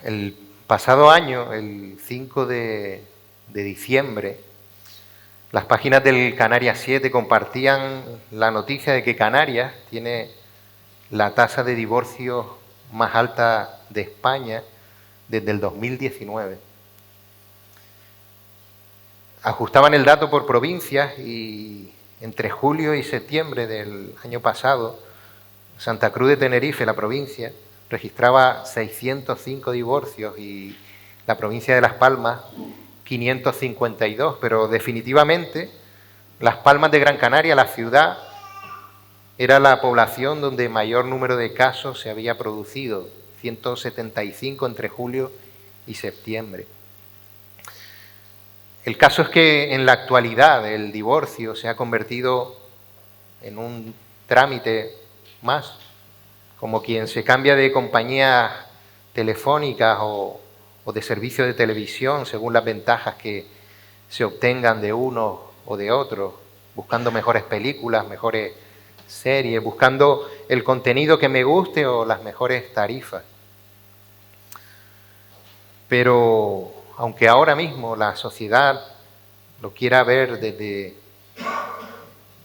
El pasado año, el 5 de diciembre, las páginas del Canarias 7 compartían la noticia de que Canarias tiene la tasa de divorcio más alta de España desde el 2019. Ajustaban el dato por provincias y entre julio y septiembre del año pasado, Santa Cruz de Tenerife, la provincia, registraba 605 divorcios y la provincia de Las Palmas 552, pero definitivamente Las Palmas de Gran Canaria, la ciudad, era la población donde mayor número de casos se había producido, 175 entre julio y septiembre. El caso es que en la actualidad el divorcio se ha convertido en un trámite más, como quien se cambia de compañías telefónicas o de servicios de televisión según las ventajas que se obtengan de uno o de otro, buscando mejores películas, mejores series, buscando el contenido que me guste o las mejores tarifas. Pero aunque ahora mismo la sociedad lo quiera ver desde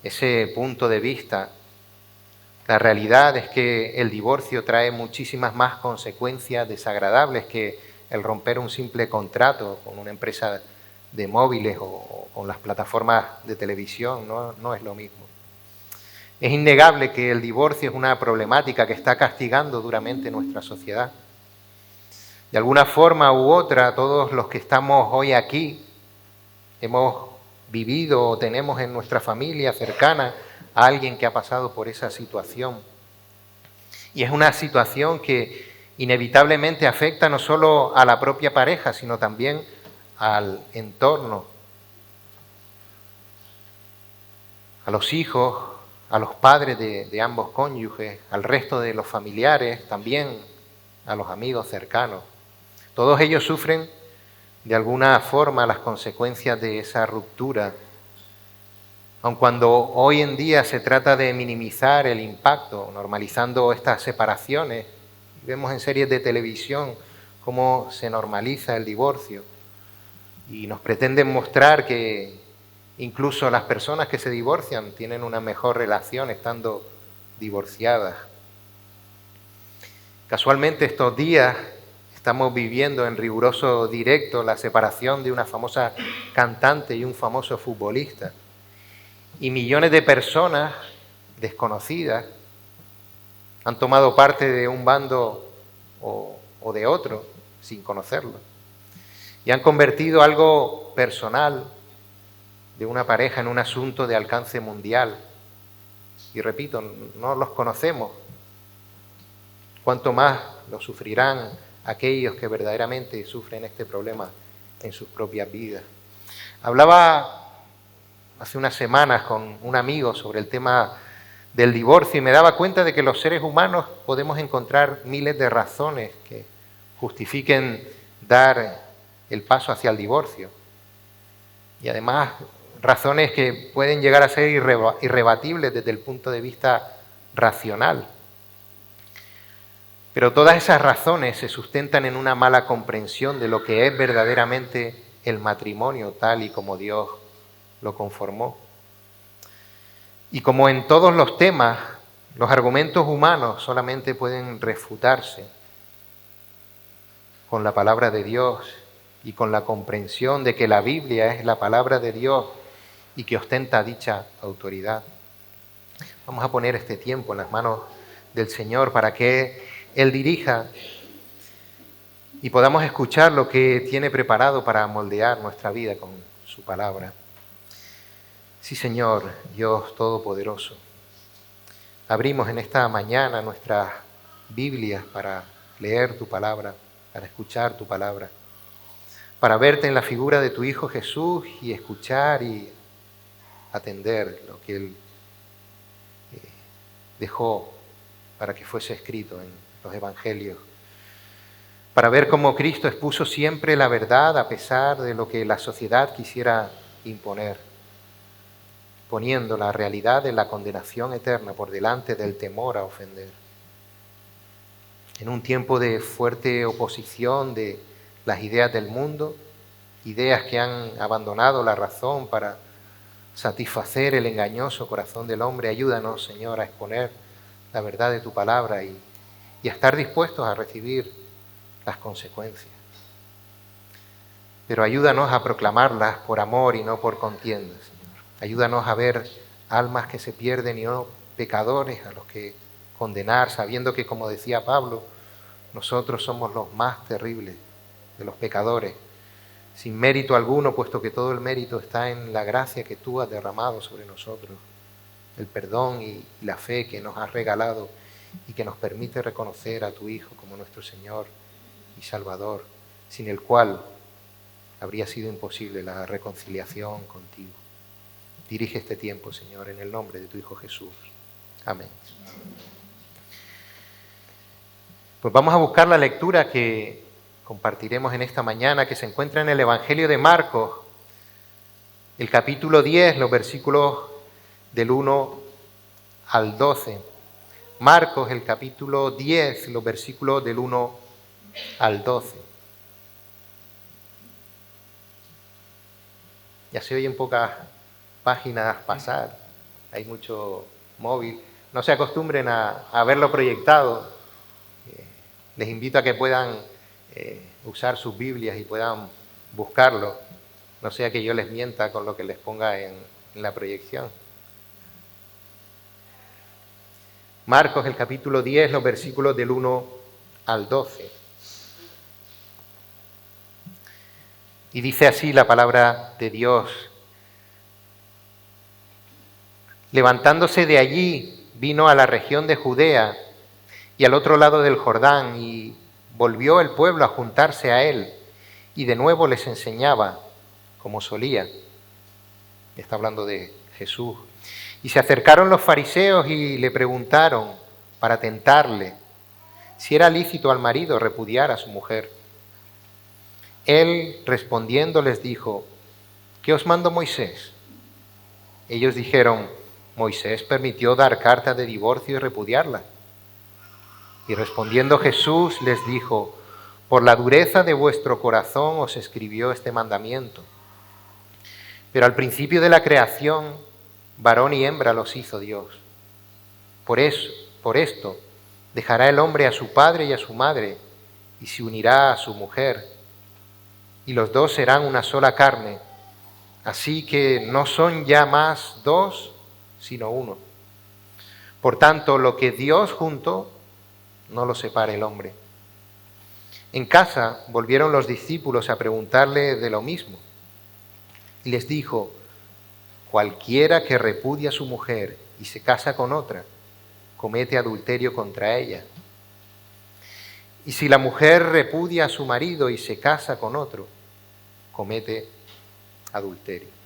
ese punto de vista, la realidad es que el divorcio trae muchísimas más consecuencias desagradables que el romper un simple contrato con una empresa de móviles o con las plataformas de televisión, no es lo mismo. Es innegable que el divorcio es una problemática que está castigando duramente nuestra sociedad. De alguna forma u otra, todos los que estamos hoy aquí hemos vivido o tenemos en nuestra familia cercana a alguien que ha pasado por esa situación. Y es una situación que inevitablemente afecta no solo a la propia pareja, sino también al entorno, a los hijos, a los padres de ambos cónyuges, al resto de los familiares, también a los amigos cercanos. Todos ellos sufren de alguna forma las consecuencias de esa ruptura, aun cuando hoy en día se trata de minimizar el impacto, normalizando estas separaciones. Vemos en series de televisión cómo se normaliza el divorcio y nos pretenden mostrar que incluso las personas que se divorcian tienen una mejor relación estando divorciadas. Casualmente estos días estamos viviendo en riguroso directo la separación de una famosa cantante y un famoso futbolista. Y millones de personas desconocidas han tomado parte de un bando o de otro sin conocerlo. Y han convertido algo personal de una pareja en un asunto de alcance mundial. Y repito, no los conocemos. Cuánto más lo sufrirán aquellos que verdaderamente sufren este problema en sus propias vidas. Hablaba hace unas semanas con un amigo sobre el tema del divorcio y me daba cuenta de que los seres humanos podemos encontrar miles de razones que justifiquen dar el paso hacia el divorcio. Y además razones que pueden llegar a ser irrebatibles desde el punto de vista racional. Pero todas esas razones se sustentan en una mala comprensión de lo que es verdaderamente el matrimonio tal y como Dios lo conformó. Y como en todos los temas, los argumentos humanos solamente pueden refutarse con la palabra de Dios y con la comprensión de que la Biblia es la palabra de Dios y que ostenta dicha autoridad. Vamos a poner este tiempo en las manos del Señor para que Él dirija y podamos escuchar lo que tiene preparado para moldear nuestra vida con su palabra. Sí, Señor, Dios Todopoderoso, abrimos en esta mañana nuestras Biblias para leer tu palabra, para escuchar tu palabra, para verte en la figura de tu Hijo Jesús y escuchar y atender lo que Él dejó para que fuese escrito en los Evangelios, para ver cómo Cristo expuso siempre la verdad a pesar de lo que la sociedad quisiera imponer, poniendo la realidad de la condenación eterna por delante del temor a ofender. en un tiempo de fuerte oposición de las ideas del mundo, ideas que han abandonado la razón para satisfacer el engañoso corazón del hombre. Ayúdanos, Señor, a exponer la verdad de tu palabra y a estar dispuestos a recibir las consecuencias. Pero ayúdanos a proclamarlas por amor y no por contienda, Señor. Ayúdanos a ver almas que se pierden y no pecadores a los que condenar, sabiendo que, como decía Pablo, nosotros somos los más terribles de los pecadores, sin mérito alguno, puesto que todo el mérito está en la gracia que tú has derramado sobre nosotros, el perdón y la fe que nos has regalado y que nos permite reconocer a tu Hijo como nuestro Señor y Salvador, sin el cual habría sido imposible la reconciliación contigo. Dirige este tiempo, Señor, en el nombre de tu Hijo Jesús. Amén. Pues vamos a buscar la lectura que compartiremos en esta mañana, que se encuentra en el Evangelio de Marcos, el capítulo 10, los versículos del 1 al 12. Marcos, el capítulo 10, los versículos del 1 al 12. Ya se oyen pocas páginas pasar, hay mucho móvil. No se acostumbren a verlo proyectado. Les invito a que puedan usar sus Biblias y puedan buscarlo. No sea que yo les mienta con lo que les ponga en la proyección. Marcos, el capítulo 10, los versículos del 1 al 12. Y dice así la palabra de Dios. Levantándose de allí, vino a la región de Judea y al otro lado del Jordán, y volvió el pueblo a juntarse a él, y de nuevo les enseñaba, como solía. Está hablando de Jesús. Y se acercaron los fariseos y le preguntaron, para tentarle, si era lícito al marido repudiar a su mujer. Él, respondiendo, les dijo, ¿qué os mandó Moisés? Ellos dijeron, Moisés permitió dar carta de divorcio y repudiarla. Y respondiendo Jesús les dijo, por la dureza de vuestro corazón os escribió este mandamiento. Pero al principio de la creación, varón y hembra los hizo Dios. Por esto, dejará el hombre a su padre y a su madre, y se unirá a su mujer, y los dos serán una sola carne. Así que no son ya más dos, sino uno. Por tanto, lo que Dios juntó, no lo separe el hombre. En casa volvieron los discípulos a preguntarle de lo mismo. Y les dijo, cualquiera que repudia a su mujer y se casa con otra, comete adulterio contra ella. Y si la mujer repudia a su marido y se casa con otro, comete adulterio.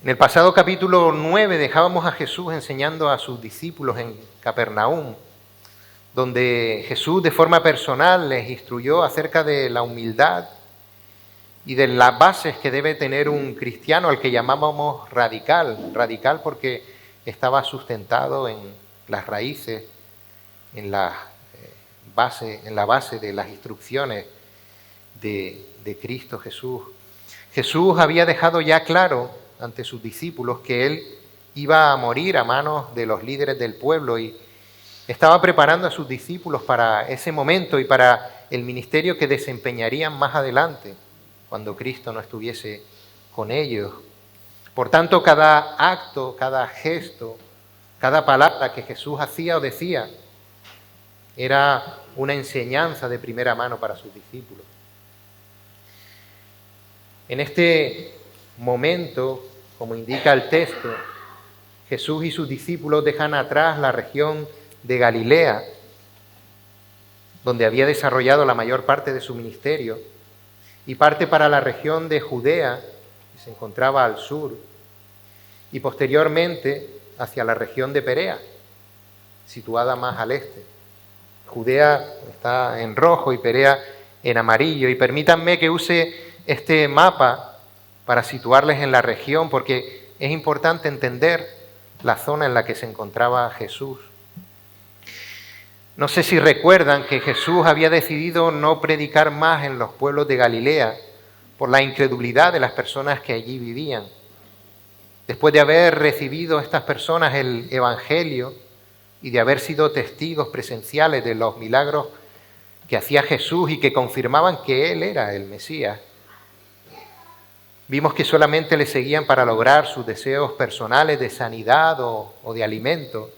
En el pasado capítulo 9 dejábamos a Jesús enseñando a sus discípulos en Capernaum, donde Jesús de forma personal les instruyó acerca de la humildad y de las bases que debe tener un cristiano, al que llamábamos radical. Radical porque estaba sustentado en las raíces, en la base de las instrucciones de Cristo Jesús. Jesús había dejado ya claro ante sus discípulos que Él iba a morir a manos de los líderes del pueblo y estaba preparando a sus discípulos para ese momento y para el ministerio que desempeñarían más adelante, cuando Cristo no estuviese con ellos. Por tanto, cada acto, cada gesto, cada palabra que Jesús hacía o decía era una enseñanza de primera mano para sus discípulos. En este momento, como indica el texto, Jesús y sus discípulos dejan atrás la región de Galilea, donde había desarrollado la mayor parte de su ministerio, y parte para la región de Judea, que se encontraba al sur, y posteriormente hacia la región de Perea, situada más al este. Judea está en rojo y Perea en amarillo, y permítanme que use este mapa para situarles en la región, porque es importante entender la zona en la que se encontraba Jesús. No sé si recuerdan que Jesús había decidido no predicar más en los pueblos de Galilea por la incredulidad de las personas que allí vivían. Después de haber recibido estas personas el Evangelio y de haber sido testigos presenciales de los milagros que hacía Jesús y que confirmaban que Él era el Mesías, vimos que solamente le seguían para lograr sus deseos personales de sanidad o de alimento,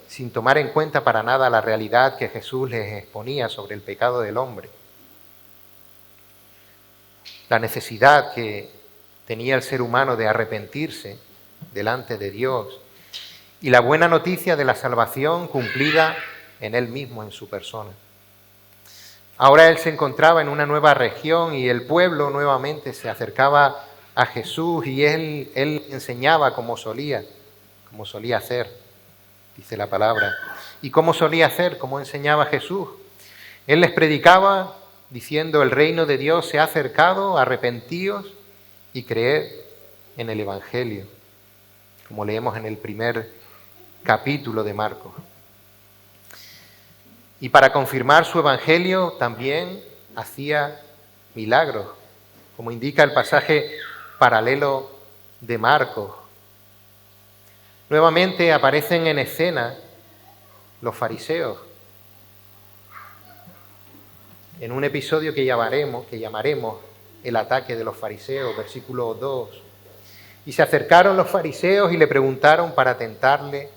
sin tomar en cuenta para nada la realidad que Jesús les exponía sobre el pecado del hombre. La necesidad que tenía el ser humano de arrepentirse delante de Dios y la buena noticia de la salvación cumplida en Él mismo, en su persona. Ahora Él se encontraba en una nueva región y el pueblo nuevamente se acercaba a Jesús y Él enseñaba como solía hacer, dice la palabra. ¿Y cómo solía hacer? ¿Cómo enseñaba Jesús? Él les predicaba diciendo: el reino de Dios se ha acercado, arrepentíos y creed en el Evangelio, como leemos en el primer capítulo de Marcos. Y para confirmar su Evangelio también hacía milagros, como indica el pasaje paralelo de Marcos. Nuevamente aparecen en escena los fariseos, en un episodio que llamaremos el ataque de los fariseos, versículo 2. Y se acercaron los fariseos y le preguntaron para tentarle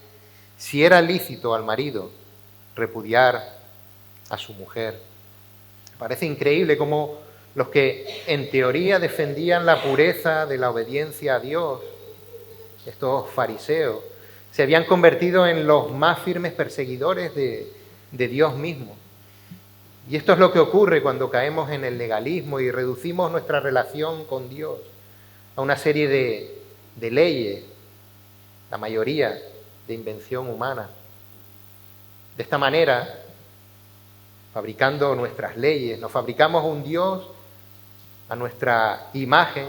si era lícito al marido repudiar a su mujer. Parece increíble cómo los que en teoría defendían la pureza de la obediencia a Dios, estos fariseos, se habían convertido en los más firmes perseguidores de Dios mismo. Y esto es lo que ocurre cuando caemos en el legalismo y reducimos nuestra relación con Dios a una serie de leyes, la mayoría de invención humana. De esta manera, fabricando nuestras leyes, nos fabricamos un Dios a nuestra imagen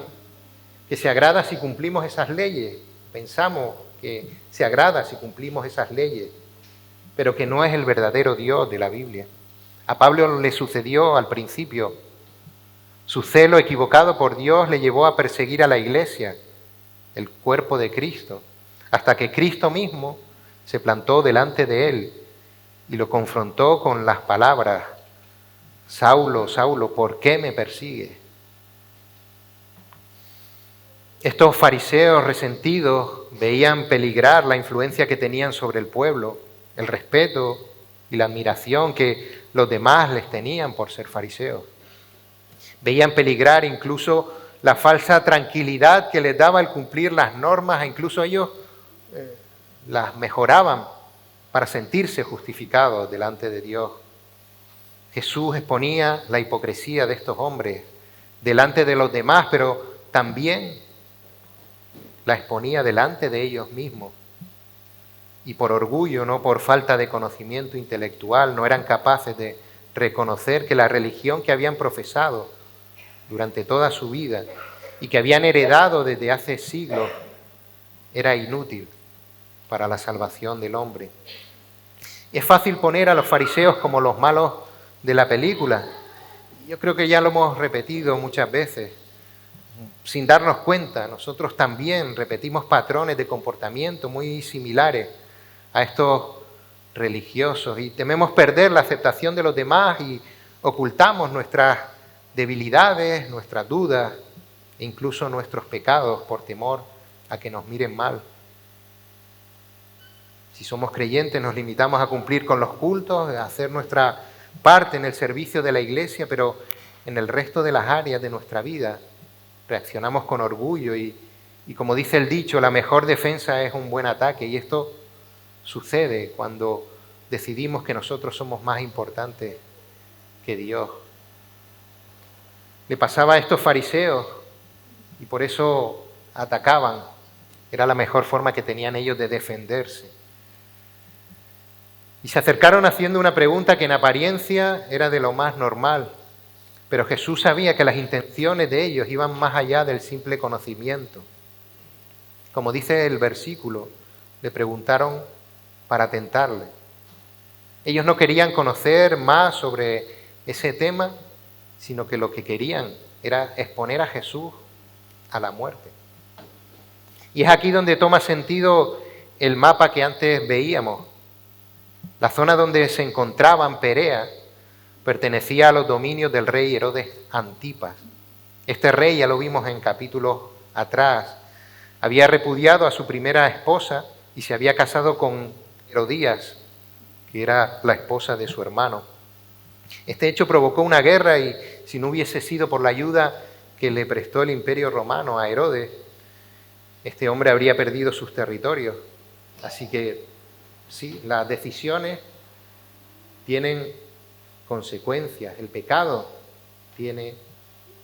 que se agrada si cumplimos esas leyes. Pensamos que se agrada si cumplimos esas leyes, pero que no es el verdadero Dios de la Biblia. A Pablo le sucedió al principio. Su celo equivocado por Dios le llevó a perseguir a la iglesia, el cuerpo de Cristo, hasta que Cristo mismo se plantó delante de él y lo confrontó con las palabras: Saulo, Saulo, ¿por qué me persigues? Estos fariseos resentidos veían peligrar la influencia que tenían sobre el pueblo, el respeto y la admiración que los demás les tenían por ser fariseos. Veían peligrar incluso la falsa tranquilidad que les daba el cumplir las normas, e incluso ellos las mejoraban para sentirse justificados delante de Dios. Jesús exponía la hipocresía de estos hombres delante de los demás, pero también la exponía delante de ellos mismos. Y por orgullo, no por falta de conocimiento intelectual, no eran capaces de reconocer que la religión que habían profesado durante toda su vida y que habían heredado desde hace siglos era inútil para la salvación del hombre. Es fácil poner a los fariseos como los malos de la película. Yo creo que ya lo hemos repetido muchas veces. Sin darnos cuenta, nosotros también repetimos patrones de comportamiento muy similares a estos religiosos y tememos perder la aceptación de los demás y ocultamos nuestras debilidades, nuestras dudas e incluso nuestros pecados por temor a que nos miren mal. Si somos creyentes nos limitamos a cumplir con los cultos, a hacer nuestra parte en el servicio de la iglesia, pero en el resto de las áreas de nuestra vida reaccionamos con orgullo y como dice el dicho, la mejor defensa es un buen ataque, y esto sucede cuando decidimos que nosotros somos más importantes que Dios. Le pasaba a estos fariseos y por eso atacaban. Era la mejor forma que tenían ellos de defenderse. Y se acercaron haciendo una pregunta que en apariencia era de lo más normal, pero Jesús sabía que las intenciones de ellos iban más allá del simple conocimiento. Como dice el versículo, le preguntaron para tentarle. Ellos no querían conocer más sobre ese tema, sino que lo que querían era exponer a Jesús a la muerte. Y es aquí donde toma sentido el mapa que antes veíamos. La zona donde se encontraban Perea pertenecía a los dominios del rey Herodes Antipas. Este rey, ya lo vimos en capítulos atrás, había repudiado a su primera esposa y se había casado con Herodías, que era la esposa de su hermano. Este hecho provocó una guerra y si no hubiese sido por la ayuda que le prestó el Imperio Romano a Herodes, este hombre habría perdido sus territorios. Así que sí, las decisiones tienen consecuencias, el pecado tiene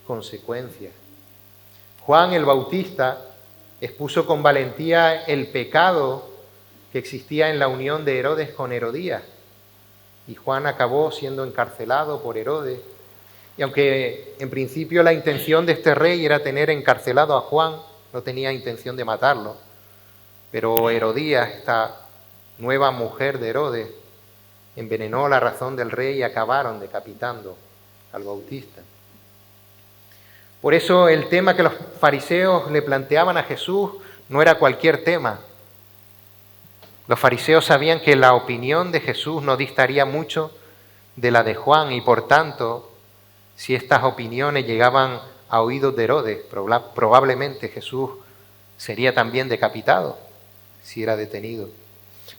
consecuencias. Juan el Bautista expuso con valentía el pecado que existía en la unión de Herodes con Herodías. Y Juan acabó siendo encarcelado por Herodes. Y aunque en principio la intención de este rey era tener encarcelado a Juan, no tenía intención de matarlo, pero Herodías, esta nueva mujer de Herodes, envenenó la razón del rey y acabaron decapitando al Bautista. Por eso el tema que los fariseos le planteaban a Jesús no era cualquier tema. Los fariseos sabían que la opinión de Jesús no distaría mucho de la de Juan y por tanto, si estas opiniones llegaban a oídos de Herodes, probablemente Jesús sería también decapitado si era detenido.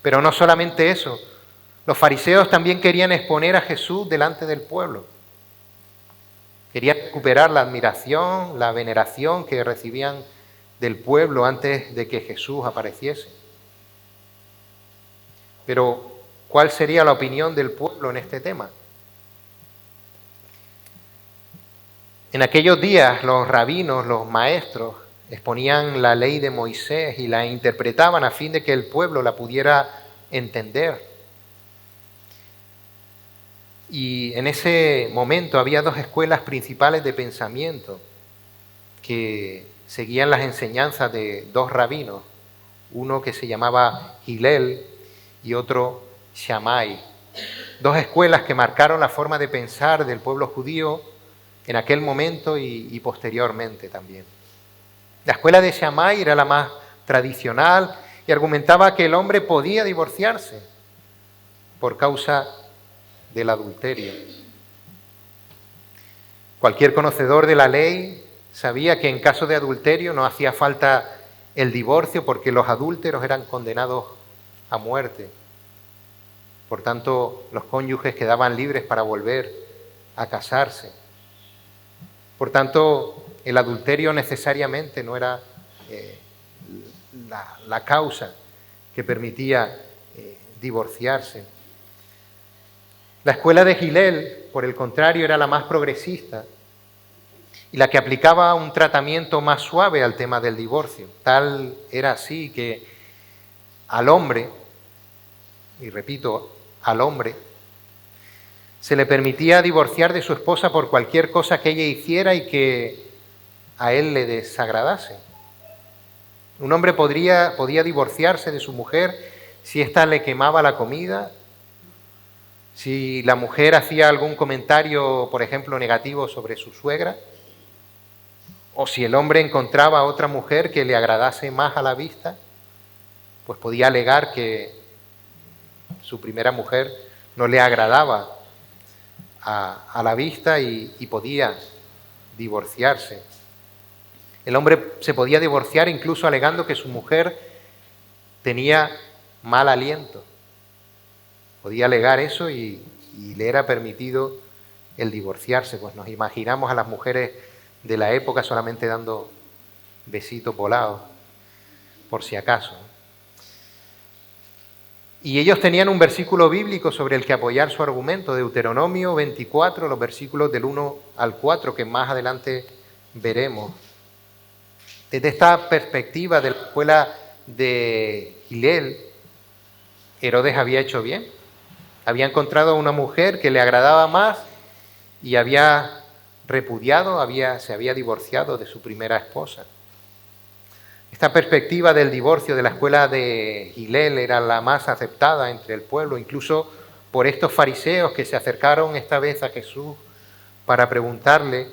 Pero no solamente eso, los fariseos también querían exponer a Jesús delante del pueblo. Querían recuperar la admiración, la veneración que recibían del pueblo antes de que Jesús apareciese. Pero, ¿cuál sería la opinión del pueblo en este tema? En aquellos días los rabinos, los maestros, exponían la ley de Moisés y la interpretaban a fin de que el pueblo la pudiera entender. Y en ese momento había dos escuelas principales de pensamiento que seguían las enseñanzas de dos rabinos, uno que se llamaba Hillel y otro Shammai. Dos escuelas que marcaron la forma de pensar del pueblo judío en aquel momento y posteriormente también. La escuela de Shammai era la más tradicional y argumentaba que el hombre podía divorciarse por causa del adulterio. Cualquier conocedor de la ley sabía que en caso de adulterio no hacía falta el divorcio porque los adúlteros eran condenados a muerte. Por tanto, los cónyuges quedaban libres para volver a casarse. Por tanto, el adulterio necesariamente no era la causa que permitía divorciarse. La escuela de Hillel, por el contrario, era la más progresista y la que aplicaba un tratamiento más suave al tema del divorcio. Tal era así que al hombre, y repito, al hombre, se le permitía divorciar de su esposa por cualquier cosa que ella hiciera y que a él le desagradase. Un hombre podía divorciarse de su mujer si ésta le quemaba la comida, si la mujer hacía algún comentario, por ejemplo, negativo sobre su suegra, o si el hombre encontraba a otra mujer que le agradase más a la vista, pues podía alegar que su primera mujer no le agradaba a la vista y podía divorciarse. El hombre se podía divorciar incluso alegando que su mujer tenía mal aliento. Podía alegar eso y le era permitido el divorciarse. Pues nos imaginamos a las mujeres de la época solamente dando besitos volados, por si acaso. Y ellos tenían un versículo bíblico sobre el que apoyar su argumento, Deuteronomio 24, los versículos del 1 al 4, que más adelante veremos. Desde esta perspectiva de la escuela de Hillel, Herodes había hecho bien. Había encontrado a una mujer que le agradaba más y había repudiado, se había divorciado de su primera esposa. Esta perspectiva del divorcio de la escuela de Hillel era la más aceptada entre el pueblo. Incluso por estos fariseos que se acercaron esta vez a Jesús para preguntarle,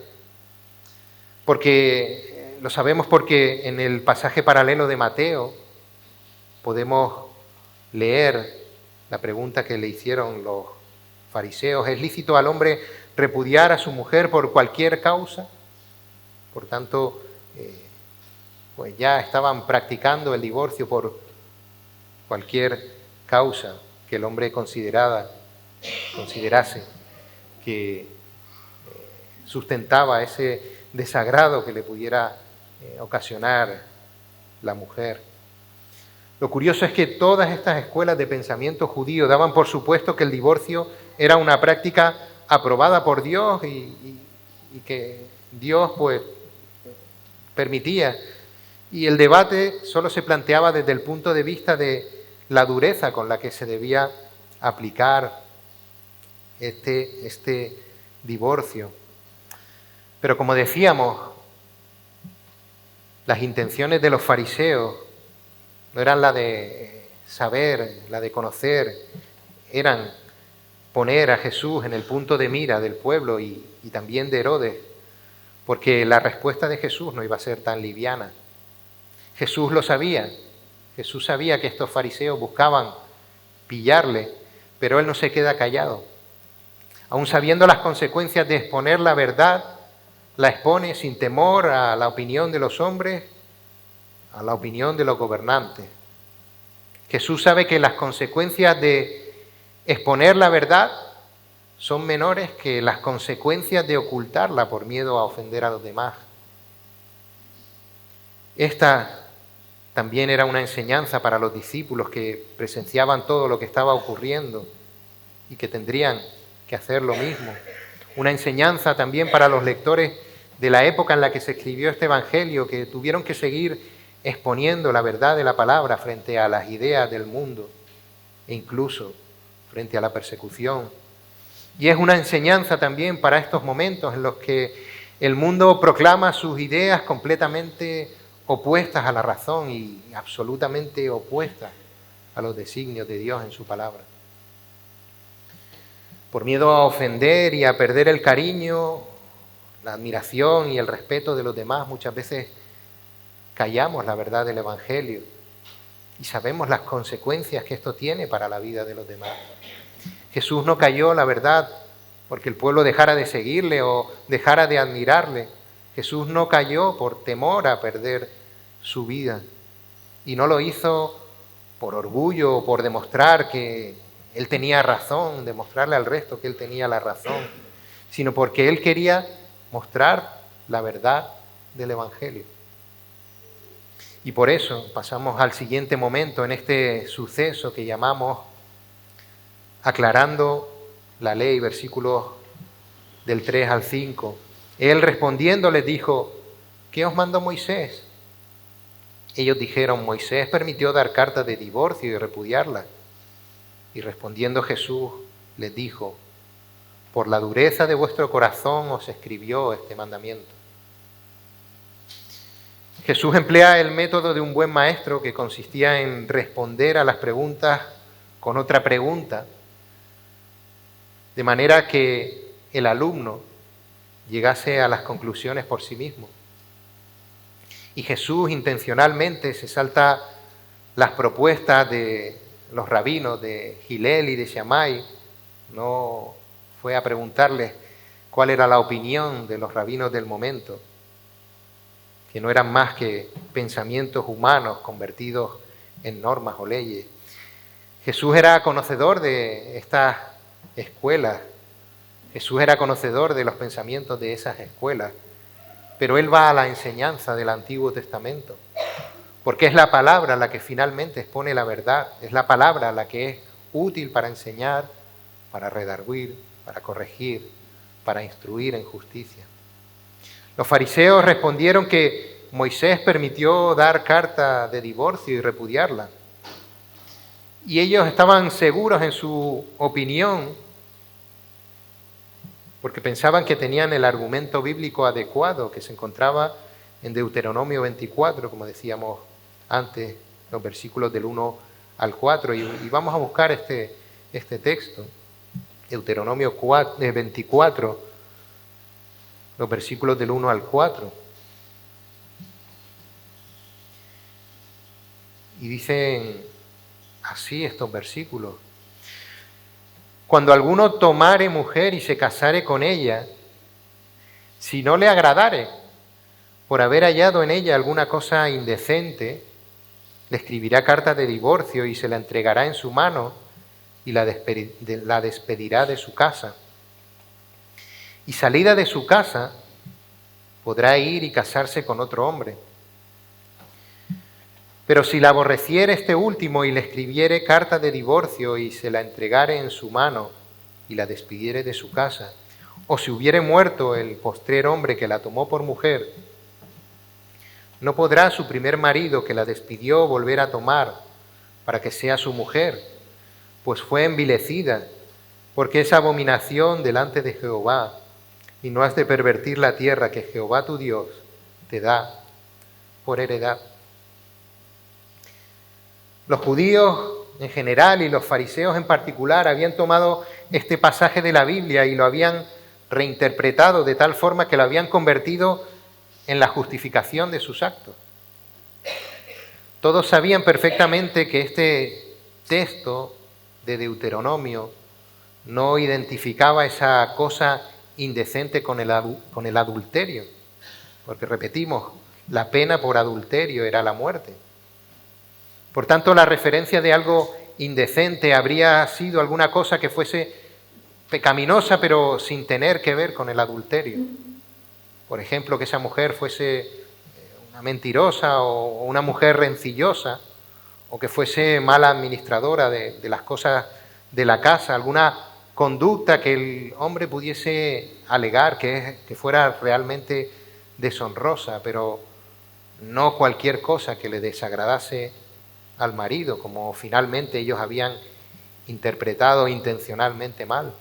porque lo sabemos porque en el pasaje paralelo de Mateo podemos leer la pregunta que le hicieron los fariseos: ¿es lícito al hombre repudiar a su mujer por cualquier causa? Por tanto, pues ya estaban practicando el divorcio por cualquier causa que el hombre considerase que sustentaba ese desagrado que le pudiera ocasionar la mujer. Lo curioso es que todas estas escuelas de pensamiento judío daban por supuesto que el divorcio era una práctica aprobada por Dios y que Dios pues permitía. Y el debate solo se planteaba desde el punto de vista de la dureza con la que se debía aplicar este divorcio. Pero como decíamos, las intenciones de los fariseos no eran la de saber, la de conocer, eran poner a Jesús en el punto de mira del pueblo y también de Herodes, porque la respuesta de Jesús no iba a ser tan liviana. Jesús lo sabía, Jesús sabía que estos fariseos buscaban pillarle, pero él no se queda callado. Aun sabiendo las consecuencias de exponer la verdad, la expone sin temor a la opinión de los hombres, a la opinión de los gobernantes. Jesús sabe que las consecuencias de exponer la verdad son menores que las consecuencias de ocultarla por miedo a ofender a los demás. Esta también era una enseñanza para los discípulos que presenciaban todo lo que estaba ocurriendo y que tendrían que hacer lo mismo. Una enseñanza también para los lectores de la época en la que se escribió este Evangelio, que tuvieron que seguir exponiendo la verdad de la palabra frente a las ideas del mundo e incluso frente a la persecución. Y es una enseñanza también para estos momentos en los que el mundo proclama sus ideas completamente opuestas a la razón y absolutamente opuestas a los designios de Dios en su palabra. Por miedo a ofender y a perder el cariño, la admiración y el respeto de los demás, muchas veces callamos la verdad del Evangelio y sabemos las consecuencias que esto tiene para la vida de los demás. Jesús no calló la verdad porque el pueblo dejara de seguirle o dejara de admirarle. Jesús no calló por temor a perder su vida y no lo hizo por orgullo o por demostrar que él tenía razón, demostrarle al resto que él tenía la razón, sino porque él quería mostrar la verdad del Evangelio. Y por eso pasamos al siguiente momento en este suceso que llamamos aclarando la ley, versículos del 3 al 5. Él respondiendo les dijo: ¿qué os mandó Moisés? Ellos dijeron: Moisés permitió dar cartas de divorcio y repudiarlas. Y respondiendo Jesús les dijo: por la dureza de vuestro corazón os escribió este mandamiento. Jesús emplea el método de un buen maestro que consistía en responder a las preguntas con otra pregunta, de manera que el alumno llegase a las conclusiones por sí mismo. Y Jesús intencionalmente se salta las propuestas de los rabinos de Gilel y de Shammai. No fue a preguntarles cuál era la opinión de los rabinos del momento, que no eran más que pensamientos humanos convertidos en normas o leyes. Jesús era conocedor de estas escuelas, Jesús era conocedor de los pensamientos de esas escuelas, pero él va a la enseñanza del Antiguo Testamento, porque es la palabra la que finalmente expone la verdad, es la palabra la que es útil para enseñar, para redarguir, para corregir, para instruir en justicia. Los fariseos respondieron que Moisés permitió dar carta de divorcio y repudiarla. Y ellos estaban seguros en su opinión porque pensaban que tenían el argumento bíblico adecuado que se encontraba en Deuteronomio 24, como decíamos antes, los versículos del 1 al 4. Y vamos a buscar este texto. Deuteronomio 24, los versículos del 1 al 4. Y dicen así estos versículos: cuando alguno tomare mujer y se casare con ella, si no le agradare, por haber hallado en ella alguna cosa indecente, le escribirá carta de divorcio y se la entregará en su mano y la despedirá de su casa. Y salida de su casa, podrá ir y casarse con otro hombre. Pero si la aborreciere este último y le escribiere carta de divorcio y se la entregare en su mano y la despidiere de su casa, o si hubiere muerto el postrer hombre que la tomó por mujer, no podrá su primer marido que la despidió volver a tomar para que sea su mujer, pues fue envilecida, porque es abominación delante de Jehová, y no has de pervertir la tierra que Jehová tu Dios te da por heredad. Los judíos en general y los fariseos en particular habían tomado este pasaje de la Biblia y lo habían reinterpretado de tal forma que lo habían convertido en la justificación de sus actos. Todos sabían perfectamente que este texto de Deuteronomio no identificaba esa cosa indecente con el adulterio, porque repetimos, la pena por adulterio era la muerte. Por tanto, la referencia de algo indecente habría sido alguna cosa que fuese pecaminosa, pero sin tener que ver con el adulterio. Por ejemplo, que esa mujer fuese una mentirosa o una mujer rencillosa, o que fuese mala administradora de las cosas de la casa, alguna conducta que el hombre pudiese alegar que fuera realmente deshonrosa, pero no cualquier cosa que le desagradase al marido, como finalmente ellos habían interpretado intencionalmente mal.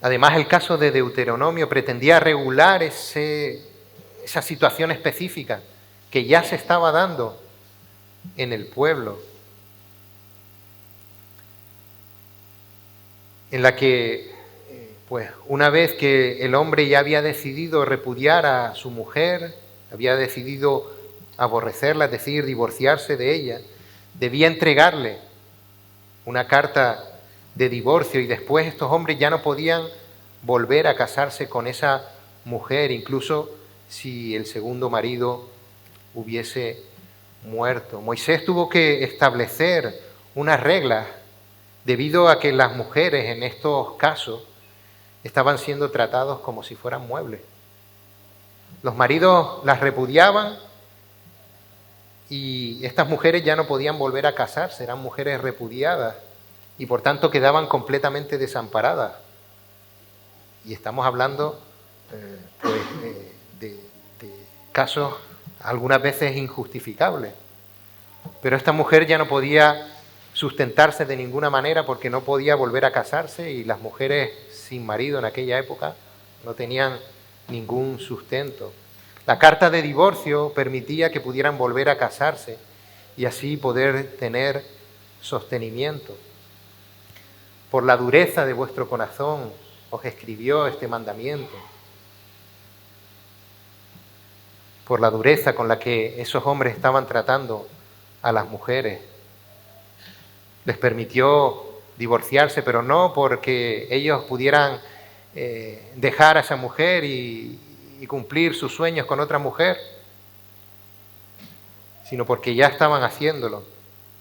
Además, el caso de Deuteronomio pretendía regular esa situación específica que ya se estaba dando en el pueblo, en la que, pues, una vez que el hombre ya había decidido repudiar a su mujer, había decidido aborrecerla, es decir, divorciarse de ella, debía entregarle una carta de divorcio y después estos hombres ya no podían volver a casarse con esa mujer, incluso si el segundo marido hubiese muerto. Moisés tuvo que establecer unas reglas debido a que las mujeres en estos casos estaban siendo tratados como si fueran muebles. Los maridos las repudiaban y estas mujeres ya no podían volver a casarse, eran mujeres repudiadas y por tanto quedaban completamente desamparadas. Y estamos hablando de casos algunas veces injustificables. Pero esta mujer ya no podía sustentarse de ninguna manera porque no podía volver a casarse y las mujeres sin marido en aquella época no tenían ningún sustento. La carta de divorcio permitía que pudieran volver a casarse y así poder tener sostenimiento. Por la dureza de vuestro corazón os escribió este mandamiento. Por la dureza con la que esos hombres estaban tratando a las mujeres. Les permitió divorciarse, pero no porque ellos pudieran dejar a esa mujer y cumplir sus sueños con otra mujer, sino porque ya estaban haciéndolo.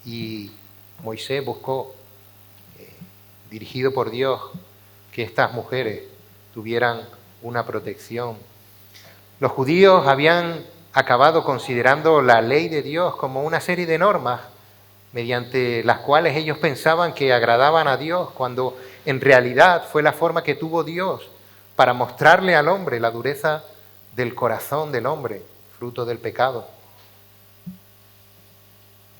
Y Moisés buscó, dirigido por Dios, que estas mujeres tuvieran una protección. Los judíos habían acabado considerando la ley de Dios como una serie de normas mediante las cuales ellos pensaban que agradaban a Dios, cuando en realidad fue la forma que tuvo Dios para mostrarle al hombre la dureza del corazón del hombre, fruto del pecado.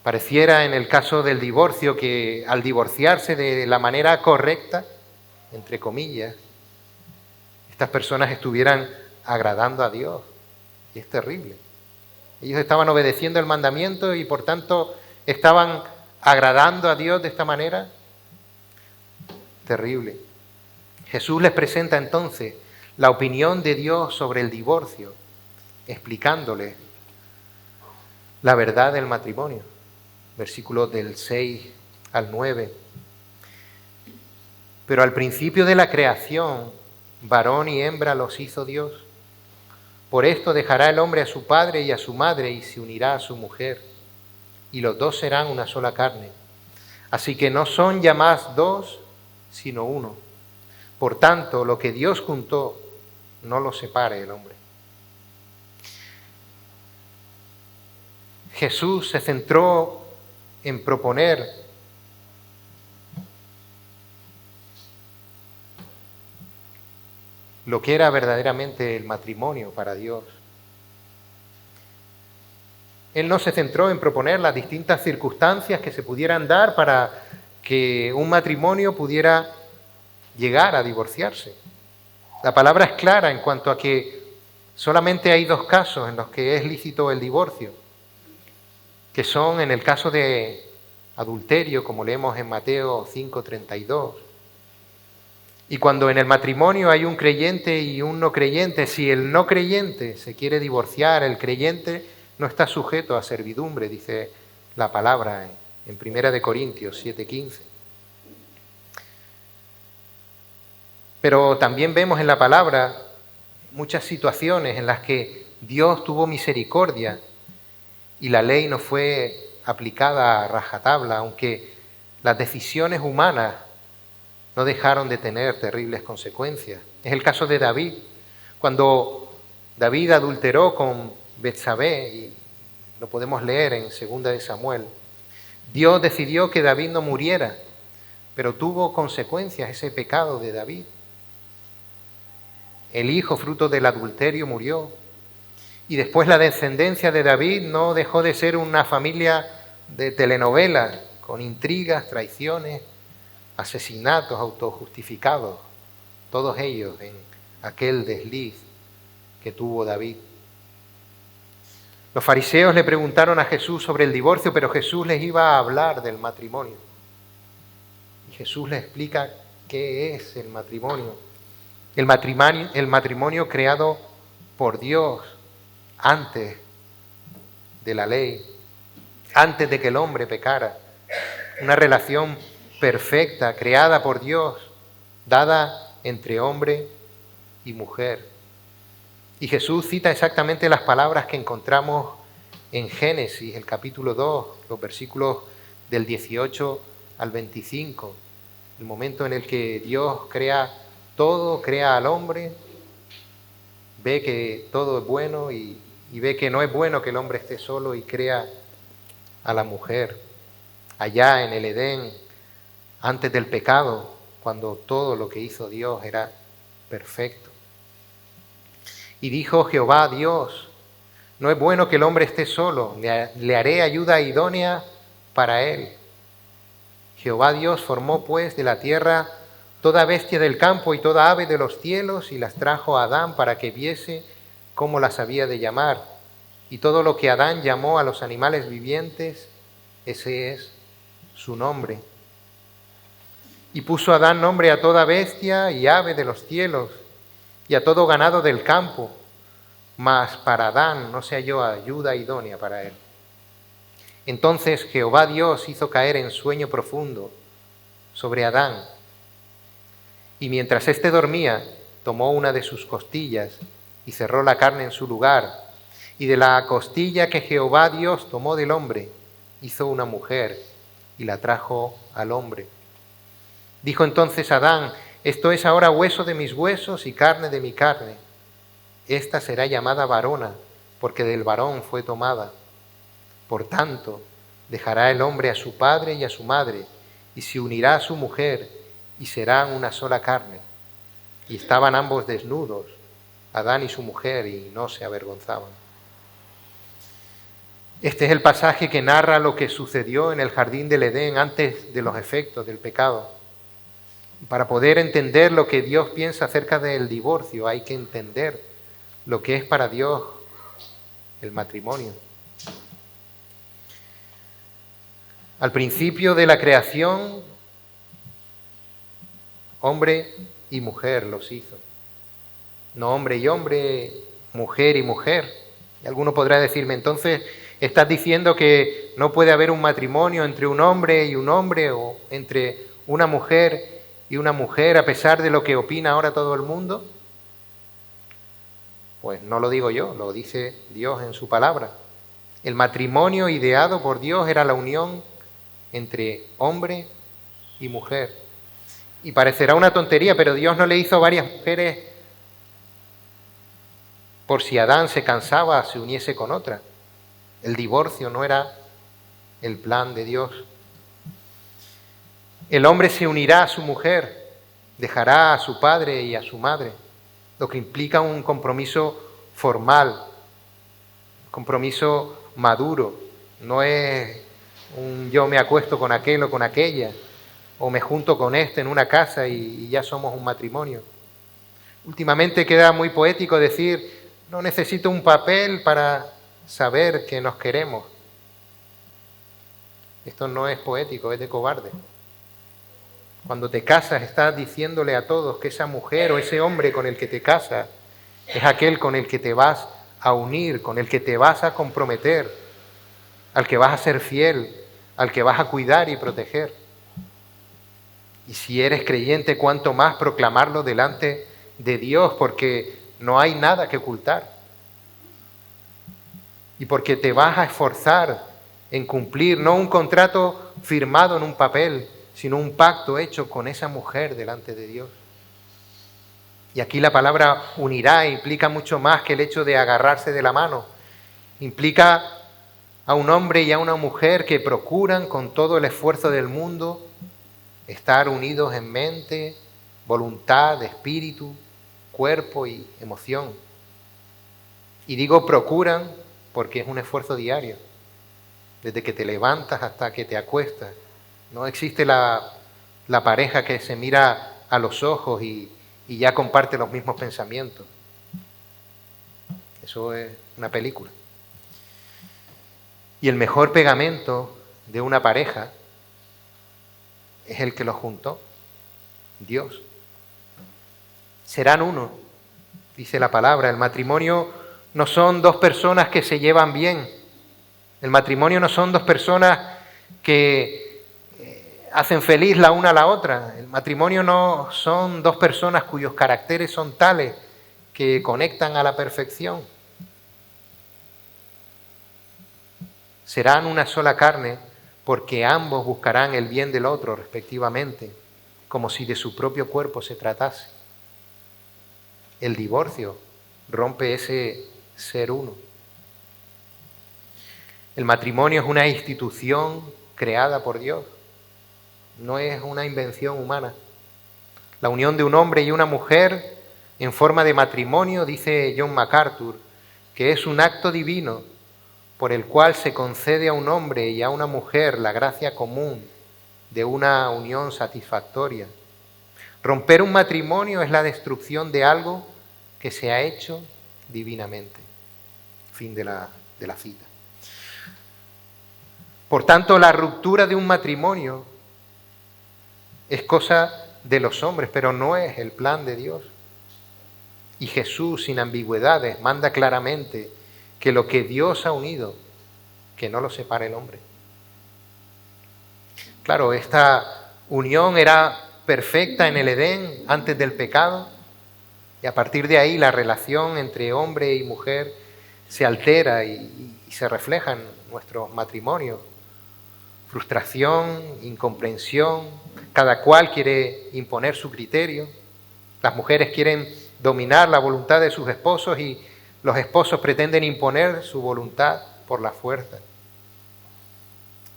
Pareciera en el caso del divorcio que al divorciarse de la manera correcta, entre comillas, estas personas estuvieran agradando a Dios. Y es terrible. Ellos estaban obedeciendo el mandamiento y por tanto estaban agradando a Dios de esta manera? Terrible. Jesús les presenta entonces la opinión de Dios sobre el divorcio, explicándoles la verdad del matrimonio. Versículos del 6 al 9. Pero al principio de la creación, varón y hembra los hizo Dios. Por esto dejará el hombre a su padre y a su madre y se unirá a su mujer, y los dos serán una sola carne. Así que no son ya más dos, sino uno. Por tanto, lo que Dios juntó, no lo separe el hombre. Jesús se centró en proponer lo que era verdaderamente el matrimonio para Dios. Él no se centró en proponer las distintas circunstancias que se pudieran dar para que un matrimonio pudiera llegar a divorciarse. La palabra es clara en cuanto a que solamente hay dos casos en los que es lícito el divorcio, que son en el caso de adulterio, como leemos en Mateo 5:32. Y cuando en el matrimonio hay un creyente y un no creyente, si el no creyente se quiere divorciar, el creyente no está sujeto a servidumbre, dice la palabra en 1 Corintios 7:15. Pero también vemos en la palabra muchas situaciones en las que Dios tuvo misericordia y la ley no fue aplicada a rajatabla, aunque las decisiones humanas no dejaron de tener terribles consecuencias. Es el caso de David, cuando David adulteró con Betsabé, y lo podemos leer en 2 de Samuel. Dios decidió que David no muriera, pero tuvo consecuencias ese pecado de David. El hijo fruto del adulterio murió, y después la descendencia de David no dejó de ser una familia de telenovela, con intrigas, traiciones, asesinatos autojustificados, todos ellos en aquel desliz que tuvo David. Los fariseos le preguntaron a Jesús sobre el divorcio, pero Jesús les iba a hablar del matrimonio. Y Jesús les explica qué es el matrimonio. El matrimonio creado por Dios antes de la ley, antes de que el hombre pecara. Una relación perfecta, creada por Dios, dada entre hombre y mujer. Y Jesús cita exactamente las palabras que encontramos en Génesis, el capítulo 2, los versículos del 18 al 25, el momento en el que Dios crea todo, crea al hombre, ve que todo es bueno y ve que no es bueno que el hombre esté solo y crea a la mujer. Allá en el Edén, antes del pecado, cuando todo lo que hizo Dios era perfecto. Y dijo Jehová Dios, no es bueno que el hombre esté solo, le haré ayuda idónea para él. Jehová Dios formó pues de la tierra toda bestia del campo y toda ave de los cielos y las trajo a Adán para que viese cómo las había de llamar. Y todo lo que Adán llamó a los animales vivientes, ese es su nombre. Y puso Adán nombre a toda bestia y ave de los cielos y a todo ganado del campo, mas para Adán no se halló ayuda idónea para él. Entonces Jehová Dios hizo caer en sueño profundo sobre Adán, y mientras éste dormía, tomó una de sus costillas y cerró la carne en su lugar, y de la costilla que Jehová Dios tomó del hombre, hizo una mujer y la trajo al hombre. Dijo entonces Adán, esto es ahora hueso de mis huesos y carne de mi carne. Esta será llamada varona, porque del varón fue tomada. Por tanto, dejará el hombre a su padre y a su madre, y se unirá a su mujer, y serán una sola carne. Y estaban ambos desnudos, Adán y su mujer, y no se avergonzaban. Este es el pasaje que narra lo que sucedió en el jardín del Edén antes de los efectos del pecado. Para poder entender lo que Dios piensa acerca del divorcio, hay que entender lo que es para Dios el matrimonio. Al principio de la creación, hombre y mujer los hizo. No hombre y hombre, mujer y mujer. Y alguno podrá decirme, entonces, ¿estás diciendo que no puede haber un matrimonio entre un hombre y un hombre o entre una mujer y una mujer a pesar de lo que opina ahora todo el mundo? Pues no lo digo yo, lo dice Dios en su palabra. El matrimonio ideado por Dios era la unión entre hombre y mujer. Y parecerá una tontería, pero Dios no le hizo varias mujeres por si Adán se cansaba, se uniese con otra. El divorcio no era el plan de Dios. El hombre se unirá a su mujer, dejará a su padre y a su madre, lo que implica un compromiso formal, un compromiso maduro. No es un yo me acuesto con aquel o con aquella, o me junto con este en una casa y ya somos un matrimonio. Últimamente queda muy poético decir, no necesito un papel para saber que nos queremos. Esto no es poético, es de cobarde. Cuando te casas estás diciéndole a todos que esa mujer o ese hombre con el que te casas es aquel con el que te vas a unir, con el que te vas a comprometer, al que vas a ser fiel, al que vas a cuidar y proteger. Y si eres creyente, cuánto más proclamarlo delante de Dios, porque no hay nada que ocultar. Y porque te vas a esforzar en cumplir, no un contrato firmado en un papel, sino un pacto hecho con esa mujer delante de Dios. Y aquí la palabra unirá implica mucho más que el hecho de agarrarse de la mano. Implica a un hombre y a una mujer que procuran con todo el esfuerzo del mundo estar unidos en mente, voluntad, espíritu, cuerpo y emoción. Y digo procuran porque es un esfuerzo diario, desde que te levantas hasta que te acuestas. No existe la pareja que se mira a los ojos y ya comparte los mismos pensamientos. Eso es una película. Y el mejor pegamento de una pareja es el que los juntó, Dios. Serán uno, dice la palabra. El matrimonio no son dos personas que se llevan bien. El matrimonio no son dos personas que hacen feliz la una a la otra. El matrimonio no son dos personas cuyos caracteres son tales que conectan a la perfección. Serán una sola carne porque ambos buscarán el bien del otro respectivamente, como si de su propio cuerpo se tratase. El divorcio rompe ese ser uno. El matrimonio es una institución creada por Dios, no es una invención humana. La unión de un hombre y una mujer en forma de matrimonio, dice John MacArthur, que es un acto divino por el cual se concede a un hombre y a una mujer la gracia común de una unión satisfactoria. Romper un matrimonio es la destrucción de algo que se ha hecho divinamente. Fin de la cita. Por tanto, la ruptura de un matrimonio es cosa de los hombres, pero no es el plan de Dios. Y Jesús, sin ambigüedades, manda claramente que lo que Dios ha unido, que no lo separe el hombre. Claro, esta unión era perfecta en el Edén antes del pecado, y a partir de ahí la relación entre hombre y mujer se altera y se refleja en nuestros matrimonios. Frustración, incomprensión, cada cual quiere imponer su criterio. Las mujeres quieren dominar la voluntad de sus esposos y los esposos pretenden imponer su voluntad por la fuerza.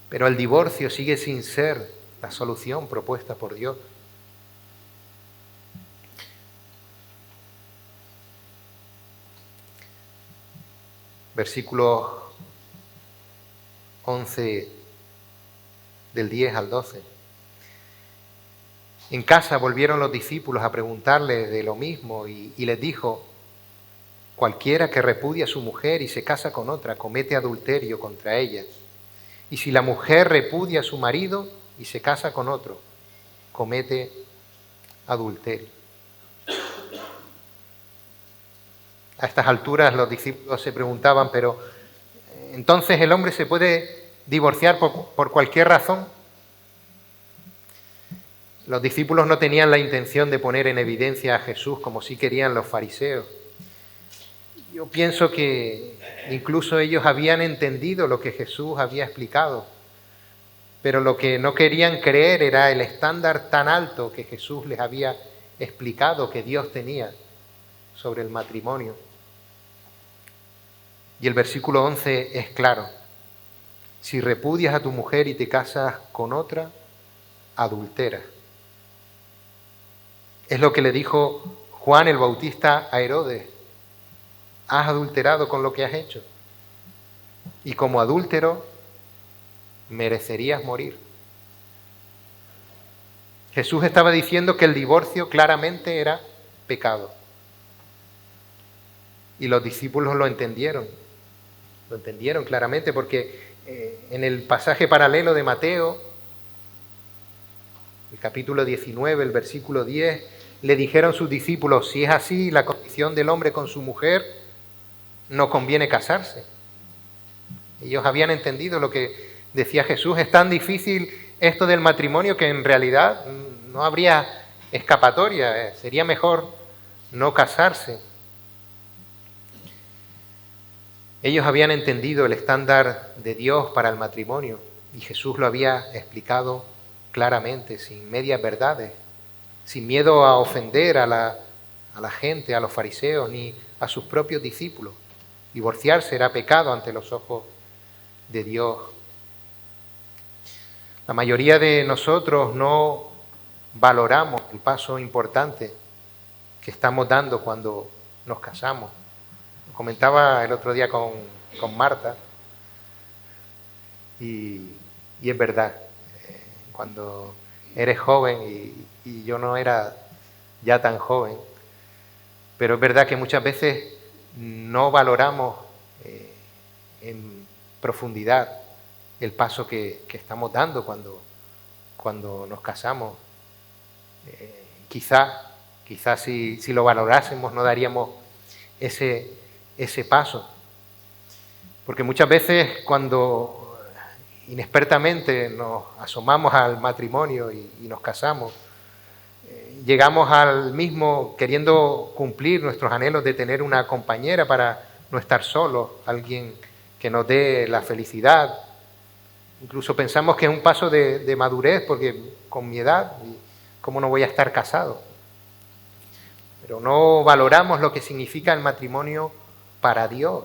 Pero el divorcio sigue sin ser la solución propuesta por Dios. Versículos 11 del 10 al 12. En casa volvieron los discípulos a preguntarle de lo mismo y les dijo: cualquiera que repudia a su mujer y se casa con otra comete adulterio contra ella. Y si la mujer repudia a su marido y se casa con otro, comete adulterio. A estas alturas los discípulos se preguntaban, pero ¿entonces el hombre se puede divorciar por cualquier razón? Los discípulos no tenían la intención de poner en evidencia a Jesús como sí querían los fariseos. Yo pienso que incluso ellos habían entendido lo que Jesús había explicado, pero lo que no querían creer era el estándar tan alto que Jesús les había explicado que Dios tenía sobre el matrimonio. Y el versículo 11 es claro: si repudias a tu mujer y te casas con otra, adulteras. Es lo que le dijo Juan el Bautista a Herodes: has adulterado con lo que has hecho, y como adúltero merecerías morir. Jesús estaba diciendo que el divorcio claramente era pecado, y los discípulos lo entendieron claramente, porque en el pasaje paralelo de Mateo, el capítulo 19, el versículo 10, le dijeron sus discípulos: si es así la condición del hombre con su mujer, no conviene casarse. Ellos habían entendido lo que decía Jesús. Es tan difícil esto del matrimonio que en realidad no habría escapatoria, sería mejor no casarse. Ellos habían entendido el estándar de Dios para el matrimonio y Jesús lo había explicado claramente, sin medias verdades, sin miedo a ofender a la gente, a los fariseos, ni a sus propios discípulos. Divorciarse era pecado ante los ojos de Dios. La mayoría de nosotros no valoramos el paso importante que estamos dando cuando nos casamos. Comentaba el otro día con Marta y es verdad, cuando eres joven y yo no era ya tan joven, pero es verdad que muchas veces no valoramos en profundidad el paso que estamos dando cuando nos casamos. Quizá si lo valorásemos no daríamos ese paso. Porque muchas veces cuando inexpertamente nos asomamos al matrimonio y nos casamos, llegamos al mismo queriendo cumplir nuestros anhelos de tener una compañera para no estar solos, alguien que nos dé la felicidad. Incluso pensamos que es un paso de madurez, porque con mi edad, ¿cómo no voy a estar casado? Pero no valoramos lo que significa el matrimonio para Dios.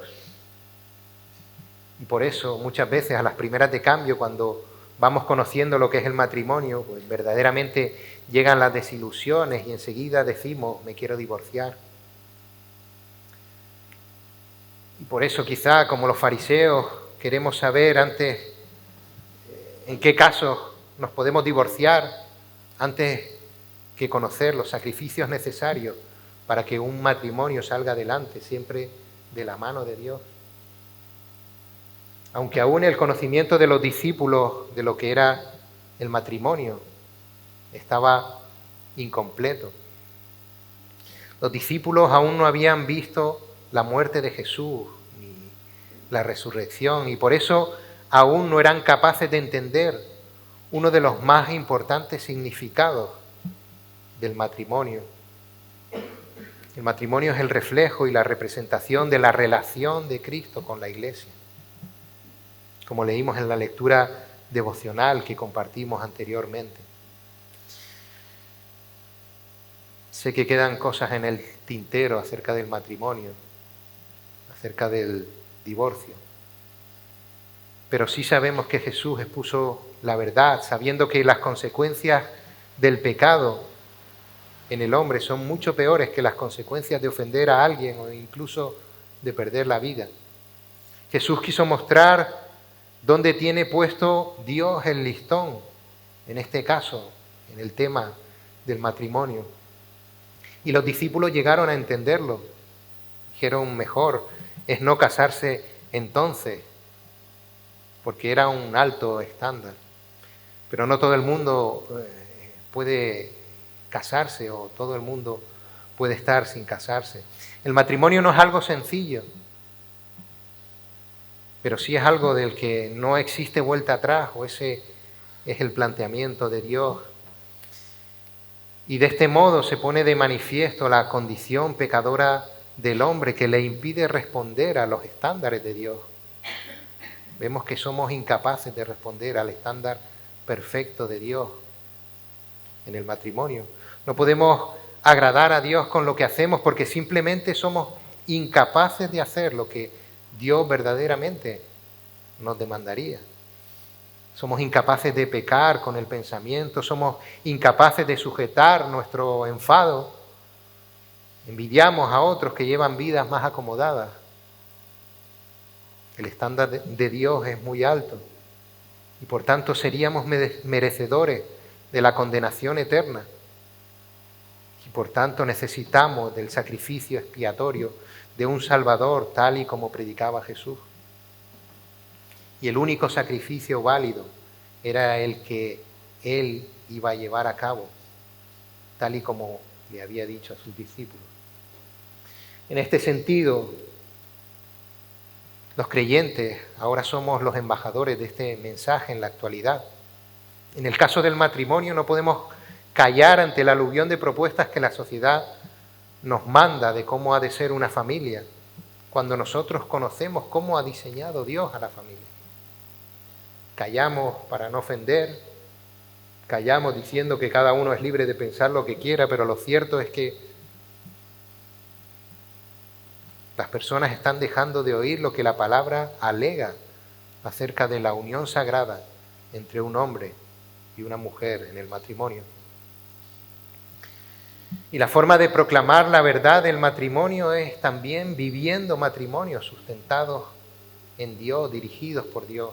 Y por eso muchas veces a las primeras de cambio, cuando vamos conociendo lo que es el matrimonio, pues verdaderamente llegan las desilusiones y enseguida decimos: me quiero divorciar. Y por eso quizá, como los fariseos, queremos saber antes en qué casos nos podemos divorciar, antes que conocer los sacrificios necesarios para que un matrimonio salga adelante, siempre de la mano de Dios. Aunque aún el conocimiento de los discípulos de lo que era el matrimonio estaba incompleto. Los discípulos aún no habían visto la muerte de Jesús ni la resurrección, y por eso aún no eran capaces de entender uno de los más importantes significados del matrimonio. El matrimonio es el reflejo y la representación de la relación de Cristo con la Iglesia, como leímos en la lectura devocional que compartimos anteriormente. Sé que quedan cosas en el tintero acerca del matrimonio, acerca del divorcio, pero sí sabemos que Jesús expuso la verdad, sabiendo que las consecuencias del pecado en el hombre son mucho peores que las consecuencias de ofender a alguien o incluso de perder la vida. Jesús quiso mostrar dónde tiene puesto Dios el listón, en este caso, en el tema del matrimonio. Y los discípulos llegaron a entenderlo. Dijeron: mejor es no casarse entonces. porque era un alto estándar. Pero no todo el mundo puede casarse o todo el mundo puede estar sin casarse. El matrimonio no es algo sencillo, pero sí es algo del que no existe vuelta atrás, o ese es el planteamiento de Dios. Y de este modo se pone de manifiesto la condición pecadora del hombre que le impide responder a los estándares de Dios. Vemos que somos incapaces de responder al estándar perfecto de Dios en el matrimonio. No podemos agradar a Dios con lo que hacemos porque simplemente somos incapaces de hacer lo que Dios verdaderamente nos demandaría. Somos incapaces de pecar con el pensamiento, somos incapaces de sujetar nuestro enfado. Envidiamos a otros que llevan vidas más acomodadas. El estándar de Dios es muy alto y por tanto seríamos merecedores de la condenación eterna. Y por tanto necesitamos del sacrificio expiatorio de un Salvador tal y como predicaba Jesús. Y el único sacrificio válido era el que Él iba a llevar a cabo, tal y como le había dicho a sus discípulos. En este sentido, los creyentes ahora somos los embajadores de este mensaje en la actualidad. En el caso del matrimonio no podemos callar ante la aluvión de propuestas que la sociedad nos manda de cómo ha de ser una familia, cuando nosotros conocemos cómo ha diseñado Dios a la familia. Callamos para no ofender, callamos diciendo que cada uno es libre de pensar lo que quiera, pero lo cierto es que las personas están dejando de oír lo que la palabra alega acerca de la unión sagrada entre un hombre y una mujer en el matrimonio. Y la forma de proclamar la verdad del matrimonio es también viviendo matrimonios sustentados en Dios, dirigidos por Dios.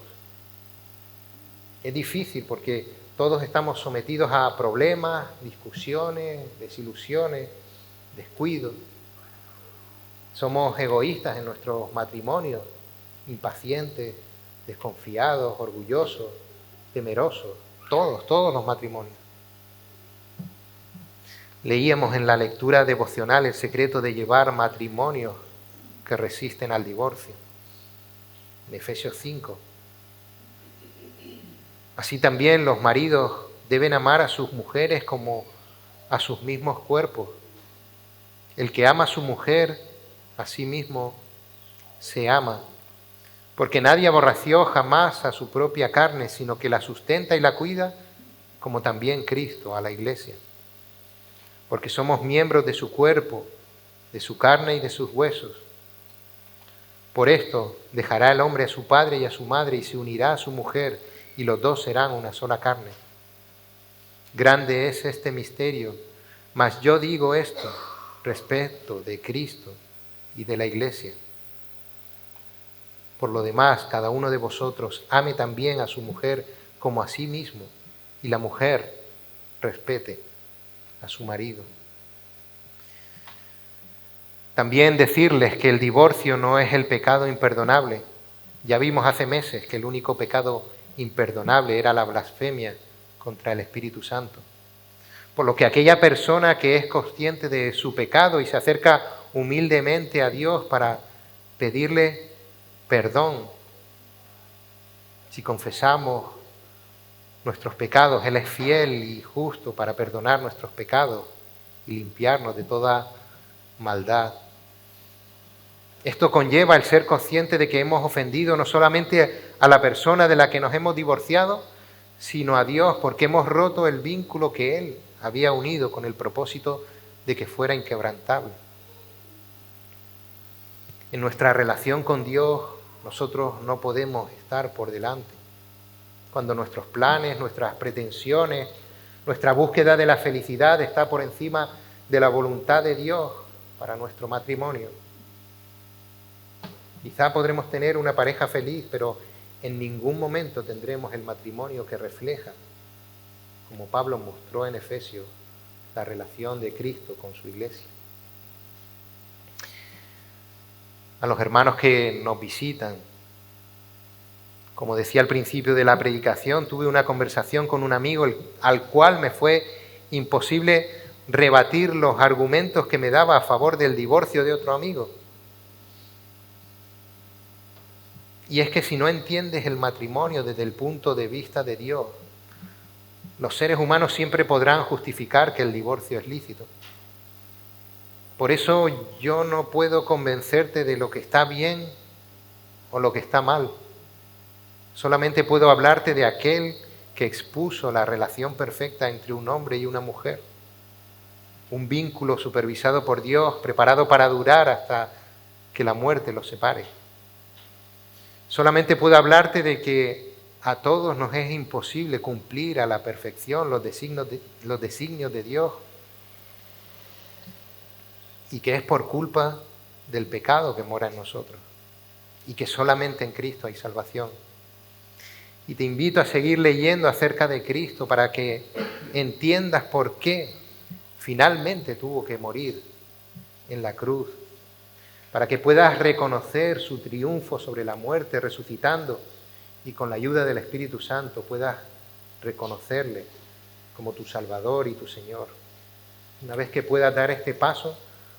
Es difícil porque todos estamos sometidos a problemas, discusiones, desilusiones, descuidos. Somos egoístas en nuestros matrimonios, impacientes, desconfiados, orgullosos, temerosos, todos los matrimonios. Leíamos en la lectura devocional el secreto de llevar matrimonios que resisten al divorcio, en Efesios 5. Así también los maridos deben amar a sus mujeres como a sus mismos cuerpos. El que ama a su mujer, a sí mismo se ama, porque nadie aborreció jamás a su propia carne, sino que la sustenta y la cuida, como también Cristo a la iglesia. Porque somos miembros de su cuerpo, de su carne y de sus huesos. Por esto dejará el hombre a su padre y a su madre y se unirá a su mujer, y los dos serán una sola carne. Grande es este misterio, mas yo digo esto respecto de Cristo y de la iglesia. Por lo demás, cada uno de vosotros ame también a su mujer como a sí mismo, y la mujer respete a su marido. También decirles que el divorcio no es el pecado imperdonable. Ya vimos hace meses que el único pecado imperdonable era la blasfemia contra el Espíritu Santo. Por lo que aquella persona que es consciente de su pecado y se acerca humildemente a Dios para pedirle perdón, si confesamos nuestros pecados, Él es fiel y justo para perdonar nuestros pecados y limpiarnos de toda maldad. Esto conlleva el ser consciente de que hemos ofendido no solamente a la persona de la que nos hemos divorciado, sino a Dios, porque hemos roto el vínculo que Él había unido con el propósito de que fuera inquebrantable. En nuestra relación con Dios, nosotros no podemos estar por delante. Cuando nuestros planes, nuestras pretensiones, nuestra búsqueda de la felicidad está por encima de la voluntad de Dios para nuestro matrimonio. Quizá podremos tener una pareja feliz, pero en ningún momento tendremos el matrimonio que refleja, como Pablo mostró en Efesios, la relación de Cristo con su iglesia. A los hermanos que nos visitan, Como decía al principio de la predicación, tuve una conversación con un amigo al cual me fue imposible rebatir los argumentos que me daba a favor del divorcio de otro amigo. Y es que si no entiendes el matrimonio desde el punto de vista de Dios, los seres humanos siempre podrán justificar que el divorcio es lícito. Por eso yo no puedo convencerte de lo que está bien o lo que está mal. Solamente puedo hablarte de aquel que expuso la relación perfecta entre un hombre y una mujer. Un vínculo supervisado por Dios, preparado para durar hasta que la muerte los separe. Solamente puedo hablarte de que a todos nos es imposible cumplir a la perfección los designios de Dios, y que es por culpa del pecado que mora en nosotros, y que solamente en Cristo hay salvación. Y te invito a seguir leyendo acerca de Cristo para que entiendas por qué finalmente tuvo que morir en la cruz, para que puedas reconocer su triunfo sobre la muerte resucitando y con la ayuda del Espíritu Santo puedas reconocerle como tu Salvador y tu Señor. Una vez que puedas dar este paso,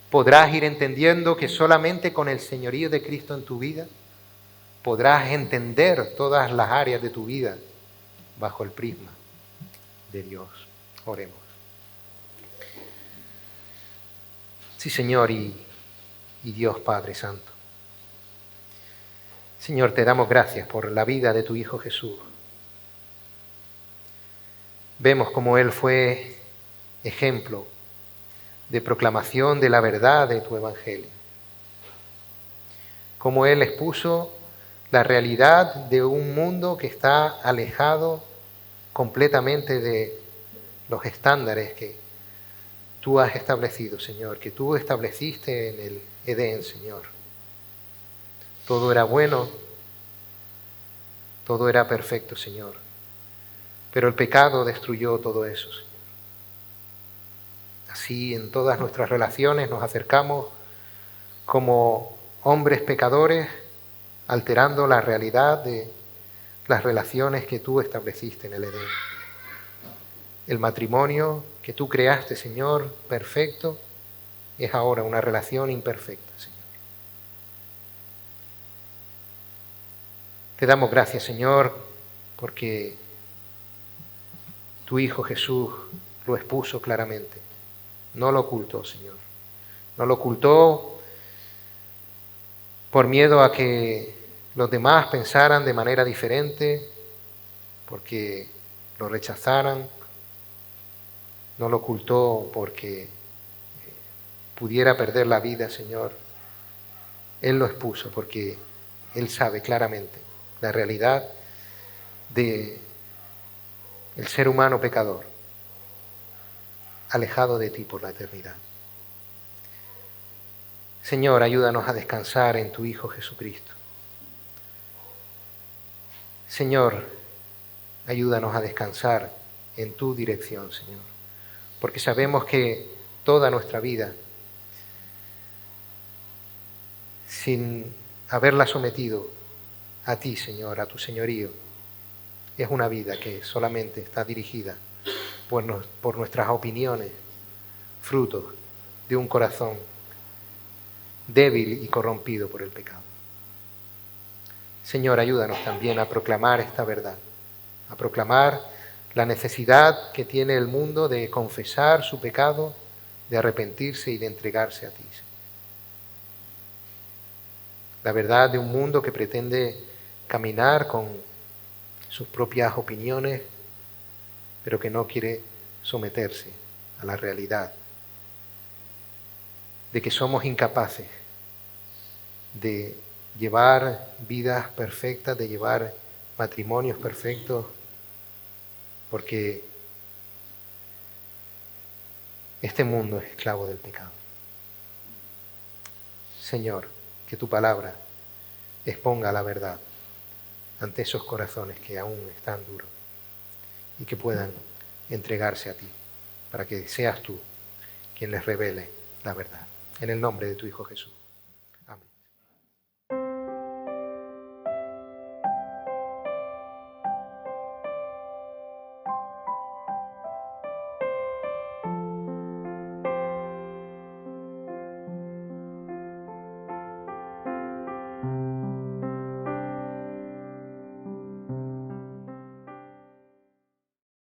podrás ir entendiendo que solamente con el señorío de Cristo en tu vida podrás entender todas las áreas de tu vida bajo el prisma de Dios. Oremos. Sí, Señor y Dios Padre Santo. Señor, te damos gracias por la vida de tu Hijo Jesús. Vemos cómo Él fue ejemplo de proclamación de la verdad de tu Evangelio. Cómo Él expuso la realidad de un mundo que está alejado completamente de los estándares que tú has establecido, Señor, que tú estableciste en el Edén, Señor. Todo era bueno, todo era perfecto, Señor, pero el pecado destruyó todo eso, Señor. Así en todas nuestras relaciones nos acercamos como hombres pecadores, alterando la realidad de las relaciones que tú estableciste en el Edén. El matrimonio que tú creaste, Señor, perfecto, es ahora una relación imperfecta, Señor. Te damos gracias, Señor, porque tu Hijo Jesús lo expuso claramente. No lo ocultó, Señor. No lo ocultó por miedo a que los demás pensaran de manera diferente, porque lo rechazaran. No lo ocultó porque pudiera perder la vida, Señor. Él lo expuso porque Él sabe claramente la realidad de el ser humano pecador, alejado de ti por la eternidad. Señor, ayúdanos a descansar en tu Hijo Jesucristo. Señor, ayúdanos a descansar en tu dirección, Señor, porque sabemos que toda nuestra vida, sin haberla sometido a ti, Señor, a tu señorío, es una vida que solamente está dirigida por nuestras opiniones, fruto de un corazón débil y corrompido por el pecado. Señor, ayúdanos también a proclamar esta verdad, a proclamar la necesidad que tiene el mundo de confesar su pecado, de arrepentirse y de entregarse a ti. La verdad de un mundo que pretende caminar con sus propias opiniones, pero que no quiere someterse a la realidad de que somos incapaces de llevar vidas perfectas, de llevar matrimonios perfectos, porque este mundo es esclavo del pecado. Señor, que tu palabra exponga la verdad ante esos corazones que aún están duros y que puedan entregarse a ti, para que seas tú quien les revele la verdad. En el nombre de tu Hijo Jesús.